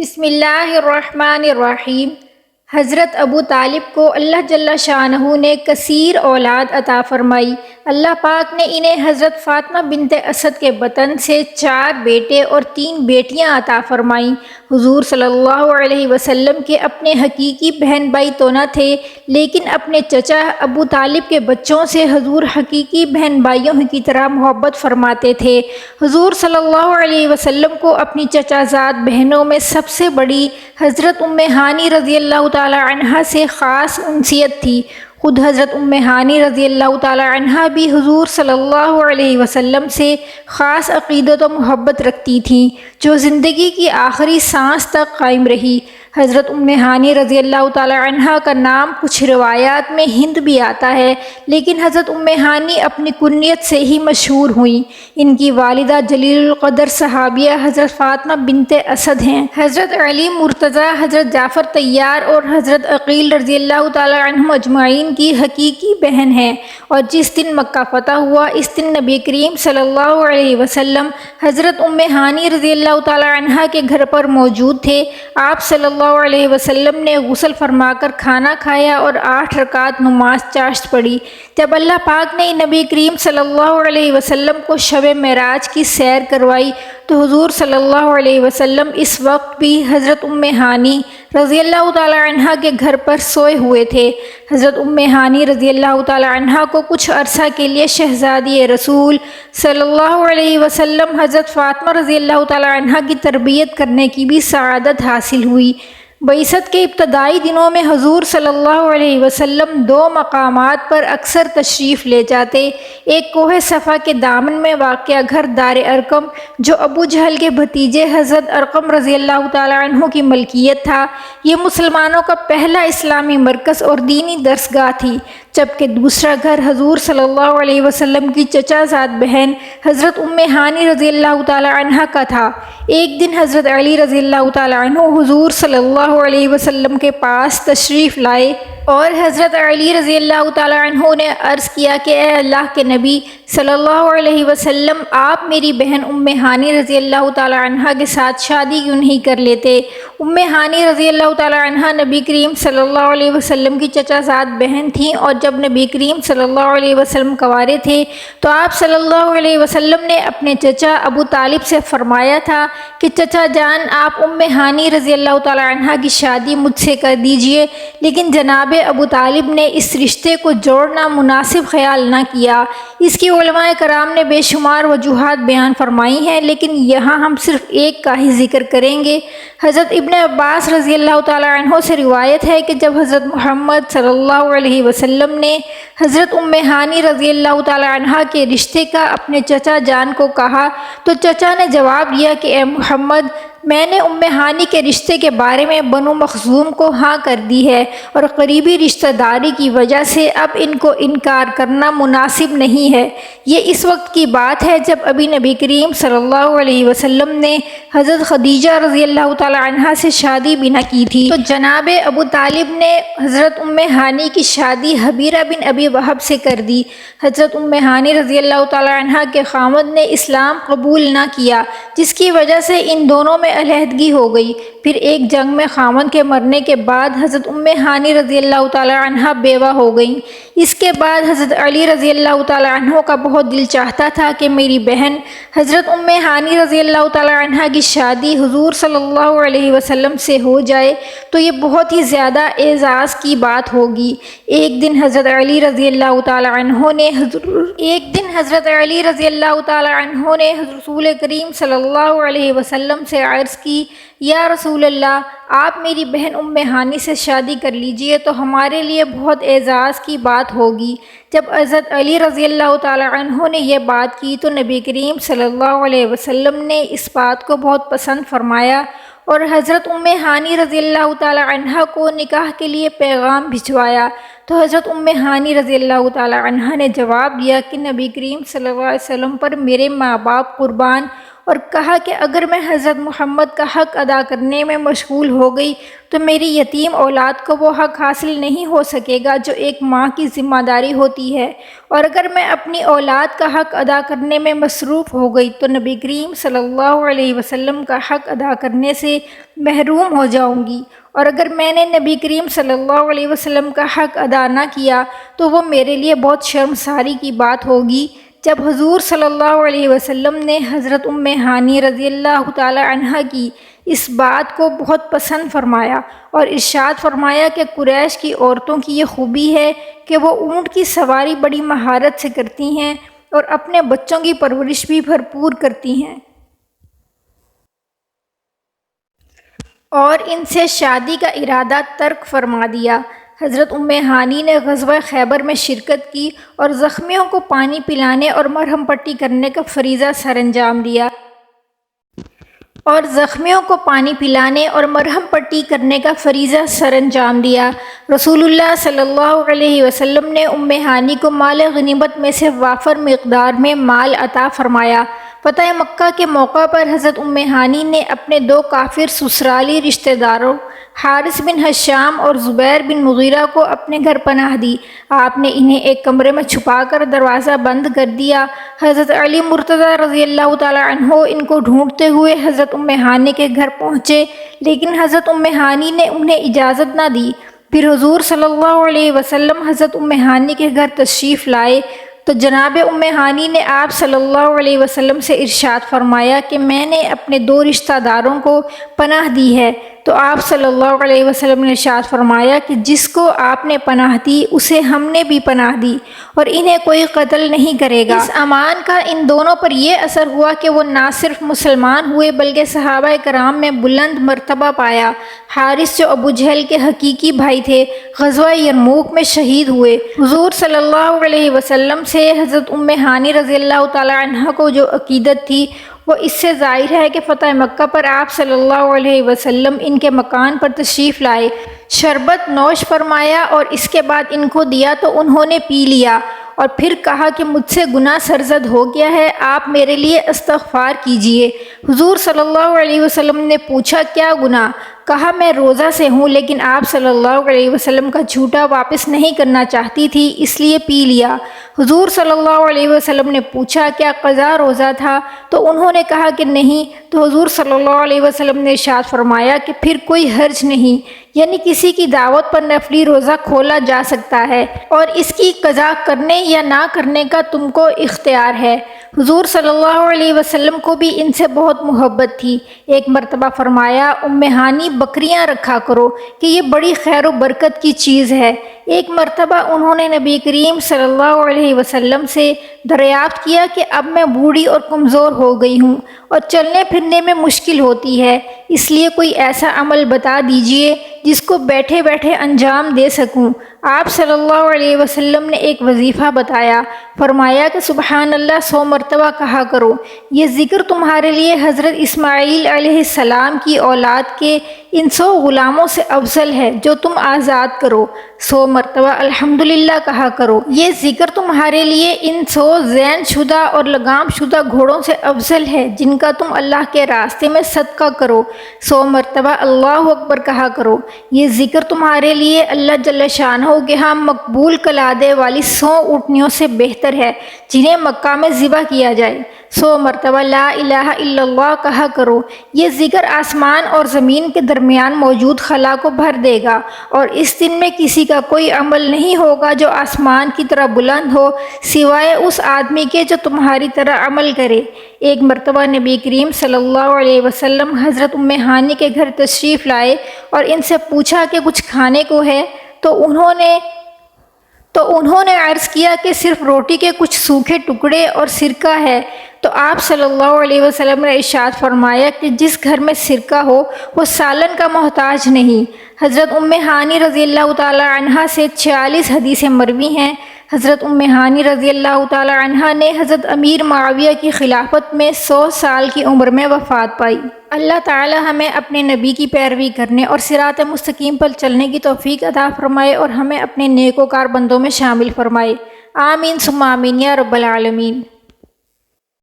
بسم اللہ الرحمن الرحیم۔ حضرت ابو طالب کو اللہ جل شانہ نے کثیر اولاد عطا فرمائی۔ اللہ پاک نے انہیں حضرت فاطمہ بنت اسد کے بطن سے 4 بیٹے اور 3 بیٹیاں عطا فرمائیں۔ حضور صلی اللہ علیہ وسلم کے اپنے حقیقی بہن بھائی تو نہ تھے، لیکن اپنے چچا ابو طالب کے بچوں سے حضور حقیقی بہن بھائیوں کی طرح محبت فرماتے تھے۔ حضور صلی اللہ علیہ وسلم کو اپنی چچا زاد بہنوں میں سب سے بڑی حضرت ام ہانی رضی اللہ تعالی عنہا سے خاص انسیت تھی۔ خود حضرت ام ہانی رضی اللہ تعالی عنہا بھی حضور صلی اللہ علیہ وسلم سے خاص عقیدت و محبت رکھتی تھیں، جو زندگی کی آخری سانس تک قائم رہی۔ حضرت ام ہانی رضی اللہ تعالی عنہا کا نام کچھ روایات میں ہند بھی آتا ہے، لیکن حضرت ام ہانی اپنی کنیت سے ہی مشہور ہوئیں۔ ان کی والدہ جلیل القدر صحابیہ حضرت فاطمہ بنت اسد ہیں۔ حضرت علی مرتضیٰ، حضرت جعفر طیار اور حضرت عقیل رضی اللہ تعالی عنہم اجمعین کی حقیقی بہن ہیں، اور جس دن مکہ فتح ہوا اس دن نبی کریم صلی اللہ علیہ وسلم حضرت ام ہانی رضی اللہ تعالی عنہا کے گھر پر موجود تھے۔ آپ صلی اللہ علیہ وسلم نے غسل فرما کر کھانا کھایا اور 8 رکعت نماز چاشت پڑھی۔ جب اللہ پاک نے نبی کریم صلی اللہ علیہ وسلم کو شب معراج کی سیر کروائی تو حضور صلی اللہ علیہ وسلم اس وقت بھی حضرت ام ہانی رضی اللہ تعالی عنہا کے گھر پر سوئے ہوئے تھے۔ حضرت ام ہانی رضی اللہ تعالی عنہا کو کچھ عرصہ کے لیے شہزادی رسول صلی اللہ علیہ وسلم حضرت فاطمہ رضی اللہ تعالی عنہا کی تربیت کرنے کی بھی سعادت حاصل ہوئی۔ بعثت کے ابتدائی دنوں میں حضور صلی اللہ علیہ وسلم 2 مقامات پر اکثر تشریف لے جاتے۔ ایک کوہ صفا کے دامن میں واقع گھر دار ارقم، جو ابو جہل کے بھتیجے حضرت ارقم رضی اللہ تعالی عنہ کی ملکیت تھا، یہ مسلمانوں کا پہلا اسلامی مرکز اور دینی درسگاہ تھی، جبکہ دوسرا گھر حضور صلی اللہ علیہ وسلم کی چچا زاد بہن حضرت ام ہانی رضی اللہ تعالی عنہا کا تھا۔ ایک دن حضرت علی رضی اللہ تعالی عنہ حضور صلی اللہ علیہ وسلم کے پاس تشریف لائے اور حضرت علی رضی اللہ تعالی عنہ نے عرض کیا کہ اے اللہ کے نبی صلی اللہ علیہ وسلم، آپ میری بہن ام ہانی رضی اللہ تعالی عنہا کے ساتھ شادی کیوں نہیں کر لیتے؟ ام ہانی رضی اللہ تعالی عنہا نبی کریم صلی اللہ علیہ وسلم کی چچا زاد بہن تھیں، اور جب نبی کریم صلی اللہ علیہ وسلم کنوارے تھے تو آپ صلی اللہ علیہ وسلم نے اپنے چچا ابو طالب سے فرمایا تھا کہ چچا جان، آپ ام ہانی رضی اللہ تعالی عنہا کی شادی مجھ سے کر دیجئے، لیکن جناب ابو طالب نے اس رشتے کو جوڑنا مناسب خیال نہ کیا۔ اس کی علماء کرام نے بے شمار وجوہات بیان فرمائی ہیں، لیکن یہاں ہم صرف ایک کا ہی ذکر کریں گے۔ حضرت ابن عباس رضی اللہ تعالی عنہ سے روایت ہے کہ جب حضرت محمد صلی اللہ علیہ وسلم نے حضرت ام ہانی رضی اللہ تعالی عنہا کے رشتے کا اپنے چچا جان کو کہا تو چچا نے جواب دیا کہ اے محمد، میں نے ام ہانی کے رشتے کے بارے میں بنو مخزوم کو ہاں کر دی ہے، اور قریبی رشتہ داری کی وجہ سے اب ان کو انکار کرنا مناسب نہیں ہے۔ یہ اس وقت کی بات ہے جب ابھی نبی کریم صلی اللہ علیہ وسلم نے حضرت خدیجہ رضی اللہ تعالی عنہا سے شادی بھی نہ کی تھی، تو جناب ابو طالب نے حضرت ام ہانی کی شادی حبیرہ بن ابی وہب سے کر دی۔ حضرت ام ہانی رضی اللہ تعالی عنہا کے خاوند نے اسلام قبول نہ کیا، جس کی وجہ سے ان دونوں میں علیحدگی ہو گئی۔ پھر ایک جنگ میں خاوند کے مرنے کے بعد حضرت ام ہانی رضی اللہ تعالی عنہا بیوہ ہو گئیں۔ اس کے بعد حضرت علی رضی اللہ تعالی عنہ کا بہت دل چاہتا تھا کہ میری بہن حضرت ام ہانی رضی اللہ تعالی عنہا کی شادی حضور صلی اللہ علیہ وسلم سے ہو جائے تو یہ بہت ہی زیادہ اعزاز کی بات ہوگی۔ ایک دن حضرت علی رضی اللہ تعالی عنہ نے رسول کریم صلی اللہ علیہ وسلم سے عرض کی، یا رسول اللہ، آپ میری بہن ام ہانی سے شادی کر لیجئے تو ہمارے لیے بہت اعزاز کی بات ہوگی۔ جب حضرت علی رضی اللہ تعالی عنہ نے یہ بات کی تو نبی کریم صلی اللہ علیہ وسلم نے اس بات کو بہت پسند فرمایا اور حضرت ام ہانی رضی اللہ تعالی عنہا کو نکاح کے لیے پیغام بھجوایا۔ تو حضرت ام ہانی رضی اللہ تعالی عنہا نے جواب دیا کہ نبی کریم صلی اللہ علیہ وسلم پر میرے ماں باپ قربان، اور کہا کہ اگر میں حضرت محمد کا حق ادا کرنے میں مشغول ہو گئی تو میری یتیم اولاد کو وہ حق حاصل نہیں ہو سکے گا جو ایک ماں کی ذمہ داری ہوتی ہے، اور اگر میں اپنی اولاد کا حق ادا کرنے میں مصروف ہو گئی تو نبی کریم صلی اللہ علیہ وسلم کا حق ادا کرنے سے محروم ہو جاؤں گی، اور اگر میں نے نبی کریم صلی اللہ علیہ وسلم کا حق ادا نہ کیا تو وہ میرے لیے بہت شرمساری کی بات ہوگی۔ جب حضور صلی اللہ علیہ وسلم نے حضرت ام ہانی رضی اللہ تعالی عنہا کی اس بات کو بہت پسند فرمایا اور ارشاد فرمایا کہ قریش کی عورتوں کی یہ خوبی ہے کہ وہ اونٹ کی سواری بڑی مہارت سے کرتی ہیں اور اپنے بچوں کی پرورش بھی بھرپور کرتی ہیں، اور ان سے شادی کا ارادہ ترک فرما دیا۔ حضرت ام ہانی نے غزوہ خیبر میں شرکت کی اور زخمیوں کو پانی پلانے اور مرہم پٹی کرنے کا فریضہ سر انجام دیا، رسول اللہ صلی اللہ علیہ وسلم نے ام ہانی کو مال غنیمت میں سے وافر مقدار میں مال عطا فرمایا۔ فتح مکہ کے موقع پر حضرت ام ہانی نے اپنے 2 کافر سسرالی رشتہ داروں حارث بن ہشام اور زبیر بن مغیرہ کو اپنے گھر پناہ دی۔ آپ نے انہیں ایک کمرے میں چھپا کر دروازہ بند کر دیا۔ حضرت علی مرتضیٰ رضی اللہ تعالی عنہ ان کو ڈھونڈتے ہوئے حضرت ام ہانی کے گھر پہنچے، لیکن حضرت ام ہانی نے انہیں اجازت نہ دی۔ پھر حضور صلی اللہ علیہ وسلم حضرت ام ہانی کے گھر تشریف لائے تو جناب ام ہانی نے آپ صلی اللہ علیہ وسلم سے ارشاد فرمایا کہ میں نے اپنے 2 رشتہ داروں کو پناہ دی ہے، تو آپ صلی اللہ علیہ وسلم نے ارشاد فرمایا کہ جس کو آپ نے پناہ دی اسے ہم نے بھی پناہ دی اور انہیں کوئی قتل نہیں کرے گا۔ اس امان کا ان دونوں پر یہ اثر ہوا کہ وہ نہ صرف مسلمان ہوئے بلکہ صحابہ کرام میں بلند مرتبہ پایا۔ حارث جو ابو جہل کے حقیقی بھائی تھے غزوہ یرموک میں شہید ہوئے۔ حضور صلی اللہ علیہ وسلم سے حضرت ام ہانی رضی اللہ تعالی عنہ کو جو عقیدت تھی وہ اس سے ظاہر ہے کہ فتح مکہ پر آپ صلی اللہ علیہ وسلم ان کے مکان پر تشریف لائے، شربت نوش فرمایا اور اس کے بعد ان کو دیا تو انہوں نے پی لیا، اور پھر کہا کہ مجھ سے گناہ سرزد ہو گیا ہے، آپ میرے لیے استغفار کیجئے۔ حضور صلی اللہ علیہ وسلم نے پوچھا کیا گناہ؟ کہا میں روزہ سے ہوں، لیکن آپ صلی اللہ علیہ وسلم کا جھوٹا واپس نہیں کرنا چاہتی تھی اس لیے پی لیا۔ حضور صلی اللہ علیہ وسلم نے پوچھا کیا قضا روزہ تھا؟ تو انہوں نے کہا کہ نہیں، تو حضور صلی اللہ علیہ وسلم نے ارشاد فرمایا کہ پھر کوئی حرج نہیں، یعنی کسی کی دعوت پر نفلی روزہ کھولا جا سکتا ہے اور اس کی قضا کرنے یا نہ کرنے کا تم کو اختیار ہے۔ حضور صلی اللہ علیہ وسلم کو بھی ان سے بہت محبت تھی۔ ایک مرتبہ فرمایا ام ہانی بکریاں رکھا کرو کہ یہ بڑی خیر و برکت کی چیز ہے۔ ایک مرتبہ انہوں نے نبی کریم صلی اللہ علیہ وسلم سے دریافت کیا کہ اب میں بوڑھی اور کمزور ہو گئی ہوں اور چلنے پھرنے میں مشکل ہوتی ہے، اس لیے کوئی ایسا عمل بتا دیجئے جس کو بیٹھے بیٹھے انجام دے سکوں۔ آپ صلی اللہ علیہ وسلم نے ایک وظیفہ بتایا، فرمایا کہ سبحان اللہ 100 مرتبہ کہا کرو، یہ ذکر تمہارے لیے حضرت اسماعیل علیہ السلام کی اولاد کے ان 100 غلاموں سے افضل ہے جو تم آزاد کرو۔ 100 مرتبہ الحمدللہ کہا کرو، یہ ذکر تمہارے لیے ان 100 زین شدہ اور لگام شدہ گھوڑوں سے افضل ہے جن کا تم اللہ کے راستے میں صدقہ کرو۔ 100 مرتبہ اللہ اکبر کہا کرو، یہ ذکر تمہارے لیے اللہ جل شانہ کے ہاں مقبول قلادے والی 100 اونٹنیوں سے بہتر ہے جنہیں مکہ میں ذبح کیا جائے۔ 100 مرتبہ لا الہ الا اللہ کہا کرو، یہ ذکر آسمان اور زمین کے درمیان موجود خلا کو بھر دے گا، اور اس دن میں کسی کا کوئی عمل نہیں ہوگا جو آسمان کی طرح بلند ہو سوائے اس آدمی کے جو تمہاری طرح عمل کرے۔ ایک مرتبہ نبی کریم صلی اللہ علیہ وسلم حضرت ام ہانی کے گھر تشریف لائے اور ان سے پوچھا کہ کچھ کھانے کو ہے؟ تو انہوں نے عرض کیا کہ صرف روٹی کے کچھ سوکھے ٹکڑے اور سرکہ ہے۔ تو آپ صلی اللہ علیہ وسلم نے ارشاد فرمایا کہ جس گھر میں سرکہ ہو وہ سالن کا محتاج نہیں۔ حضرت ام ہانی رضی اللہ تعالی عنہا سے 46 حدیثیں مروی ہیں۔ حضرت ام ہانی رضی اللہ تعالی عنہا نے حضرت امیر معاویہ کی خلافت میں 100 سال کی عمر میں وفات پائی۔ اللہ تعالی ہمیں اپنے نبی کی پیروی کرنے اور صراط مستقیم پر چلنے کی توفیق عطا فرمائے اور ہمیں اپنے نیکوکار بندوں میں شامل فرمائے۔ آمین ثم آمین یا رب العالمین۔